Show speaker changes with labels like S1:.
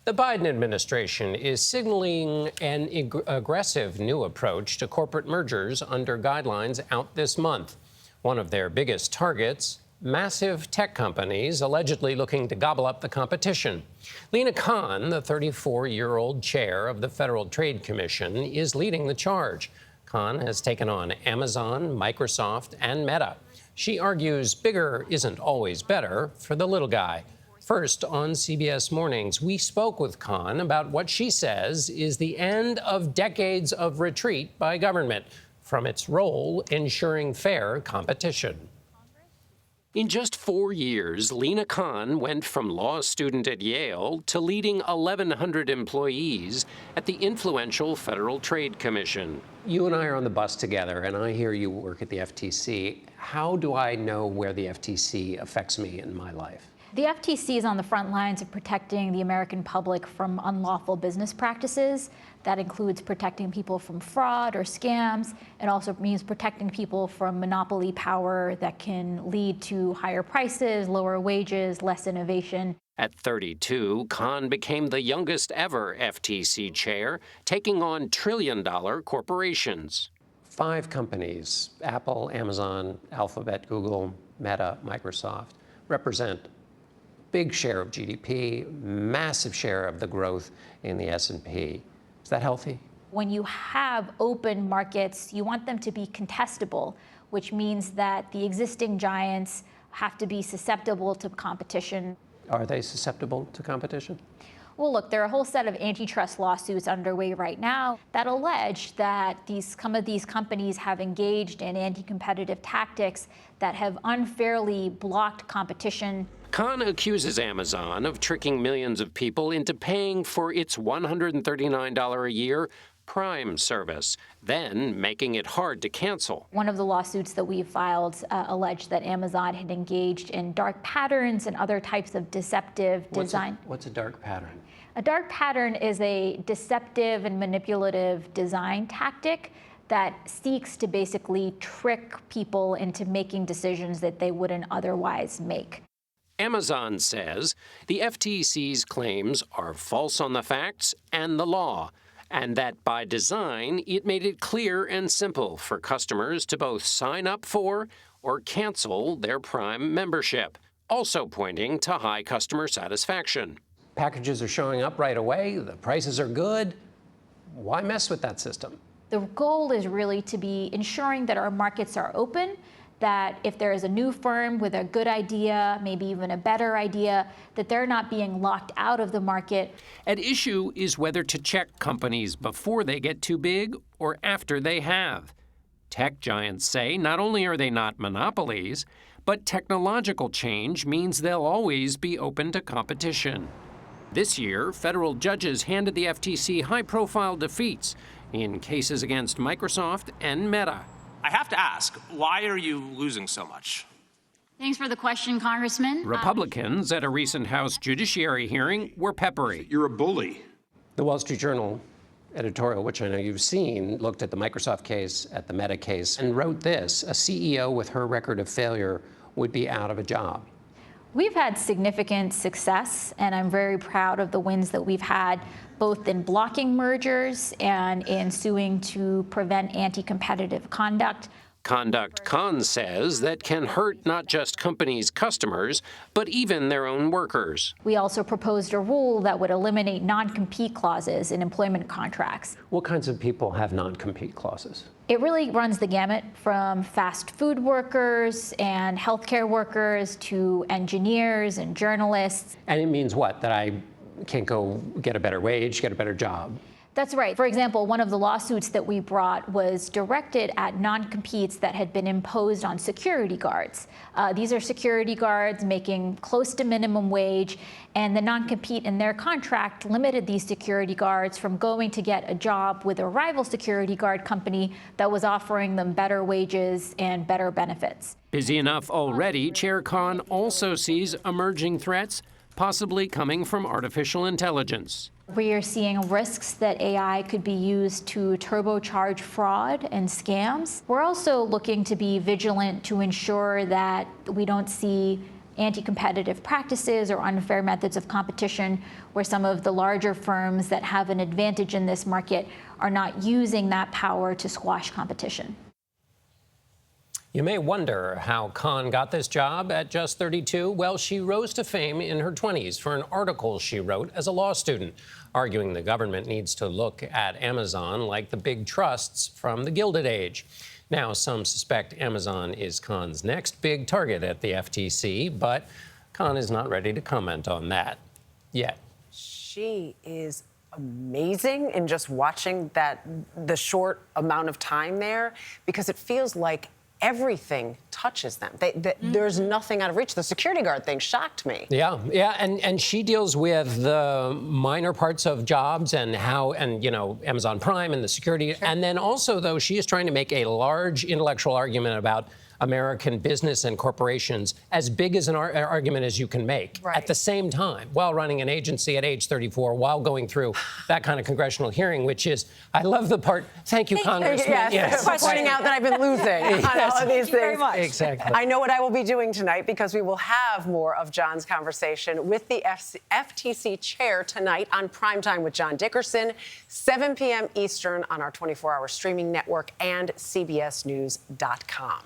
S1: The Biden administration is signaling an aggressive new approach to corporate mergers under guidelines out this month. One of their biggest targets, massive tech companies allegedly looking to gobble up the competition. Lina Khan, the 34-year-old chair of the Federal Trade Commission, is leading the charge. Khan has taken on Amazon, Microsoft, and Meta. She argues bigger isn't always better for the little guy. First, on CBS Mornings, we spoke with Khan about what she says is the end of decades of retreat by government from its role ensuring fair competition. In just 4 years, Lina Khan went from law student at Yale to leading 1,100 employees at the influential Federal Trade Commission. You and I are on the bus together, and I hear you work at the FTC. How do I know where the FTC affects me in my life?
S2: The FTC is on the front lines of protecting the American public from unlawful business practices. That includes protecting people from fraud or scams. It also means protecting people from monopoly power that can lead to higher prices, lower wages, less innovation.
S1: At 32, Khan became the youngest ever FTC chair, taking on trillion-dollar corporations. 5 companies, Apple, Amazon, Alphabet, Google, Meta, Microsoft, represent big share of GDP, massive share of the growth in the S&P. Is that healthy?
S2: When you have open markets, you want them to be contestable, which means that the existing giants have to be susceptible to competition.
S1: Are they susceptible to competition?
S2: Well, look, there are a whole set of antitrust lawsuits underway right now that allege that some of these companies have engaged in anti-competitive tactics that have unfairly blocked competition.
S1: Khan accuses Amazon of tricking millions of people into paying for its $139 a year Prime service, then making it hard to cancel.
S2: One of the lawsuits that we filed alleged that Amazon had engaged in dark patterns and other types of deceptive design.
S1: What's a dark pattern?
S2: A dark pattern is a deceptive and manipulative design tactic that seeks to basically trick people into making decisions that they wouldn't otherwise make.
S1: Amazon says the FTC's claims are false on the facts and the law, and that by design, it made it clear and simple for customers to both sign up for or cancel their Prime membership, also pointing to high customer satisfaction. Packages are showing up right away, the prices are good. Why mess with that system?
S2: The goal is really to be ensuring that our markets are open, that if there is a new firm with a good idea, maybe even a better idea, that they're not being locked out of the market.
S1: At issue is whether to check companies before they get too big or after they have. Tech giants say not only are they not monopolies, but technological change means they'll always be open to competition. This year, federal judges handed the FTC high-profile defeats in cases against Microsoft and Meta.
S3: I have to ask, why are you losing so much?
S4: Thanks for the question, Congressman.
S1: Republicans at a recent House Judiciary hearing were peppery.
S3: You're a bully.
S1: The Wall Street Journal editorial, which I know you've seen, looked at the Microsoft case, at the Meta case, and wrote this: a CEO with her record of failure would be out of a job.
S2: We've had significant success, and I'm very proud of the wins that we've had, both in blocking mergers and in suing to prevent anti-competitive conduct.
S1: Conduct Khan says that can hurt not just companies' customers, but even their own workers.
S2: We also proposed a rule that would eliminate non-compete clauses in employment contracts.
S1: What kinds of people have non-compete clauses?
S2: It really runs the gamut from fast food workers and healthcare workers to engineers and journalists.
S1: And it means what? That I can't go get a better wage, get a better job?
S2: That's right. For example, one of the lawsuits that we brought was directed at non-competes that had been imposed on security guards. These are security guards making close to minimum wage, and the non-compete in their contract limited these security guards from going to get a job with a rival security guard company that was offering them better wages and better benefits.
S1: Busy enough already, Chair Khan also sees emerging threats, possibly coming from artificial intelligence.
S2: We are seeing risks that AI could be used to turbocharge fraud and scams. We're also looking to be vigilant to ensure that we don't see anti-competitive practices or unfair methods of competition, where some of the larger firms that have an advantage in this market are not using that power to squash competition.
S1: You may wonder how Khan got this job at just 32. Well, she rose to fame in her 20s for an article she wrote as a law student, arguing the government needs to look at Amazon like the big trusts from the Gilded Age. Now, some suspect Amazon is Khan's next big target at the FTC, but Khan is not ready to comment on that yet.
S5: She is amazing in just watching the short amount of time there, because it feels like everything touches them. There's nothing out of reach. The security guard thing shocked me.
S1: Yeah, and she deals with the minor parts of jobs and how, and Amazon Prime and the security. Sure. And then also, though, she is trying to make a large intellectual argument about American business and corporations, as big as an argument as you can make, right, at the same time, while running an agency at age 34, while going through that kind of congressional hearing, which is, I love the part, thank you, Congressman.
S5: Yes. Pointing out that I've been losing on all of these things.
S2: Very much.
S1: Exactly.
S5: I know what I will be doing tonight, because we will have more of John's conversation with the FTC chair tonight on Primetime with John Dickerson, 7 p.m. Eastern on our 24-hour streaming network and CBSNews.com.